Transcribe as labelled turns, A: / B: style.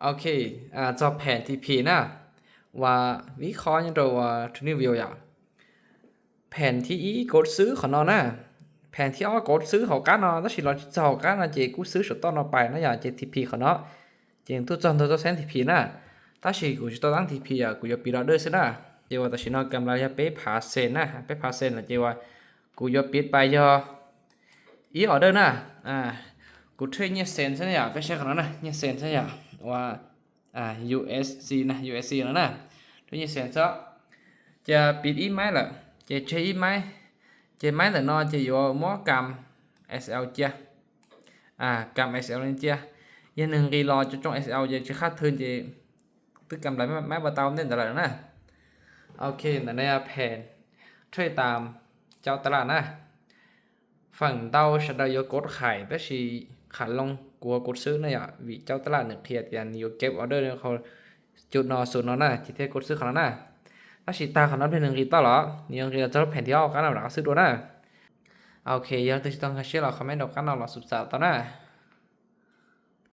A: โอเคจอแผน TP นะว่าวิเคราะห์ยังตัวว่าทุนี่วิวอย่างแผนที่อีกดซื้อของนอนะแผนที่กดซื้อของกันเนาะแล้วสิเราจะเอากันนะเจกูซื้อสุดต้นไปนะอย่าเจ TP ของเนาะเจงตัวจอนตัวเซน TP นะถ้าสิกูจะตั้ง TP กูจะปิดออเดอร์ซินะเจว่าแต่สิเนาะกำไรจะไปผ่าเซ็นนะไปผ่าเซ็นแล้วเจว่ากูจะปิดไปยออีออเดอร์นะกูเทรดเนี่ยเซ็นซะเนี่ยไปเช็คกันนะเนี่ยเซ็นซะเนี่ยว่าUSC นะ USC แล้วนะทุกอย่างเสร็จแล้วจะปิดอีไหมล่ะจะใช้อีไหมจะไหมแต่นอจะอยู่หม้อกำ SL เจียกำ SL นี่เจียยันหนึ่งรีรอจะtrong SL จะค่าทุนจะตึกกำไรไม่บ่ตามเน้นตลาดนะโอเคนั่นแหละแผนเทรดตามเจ้าตลาดนะฝั่งเต้าชดายกดขายไปสิขาลงกลัวกดซื้อนะวิเจ้าตลาด1เครียดกันอยู่เก็บออเดอร์เขาจุดนอศูนย์นอนะจิเทกดซื้อเขานะถ้าสิตาเขานั้นเป็น1รีต่อหรอนี่ยังจะแผนที่ออกกันเอาซื้อตัวนะโอเคยังต้องเชื่อเราคอมเมนต์ดอกกันเอาสุดสาวต่อนะ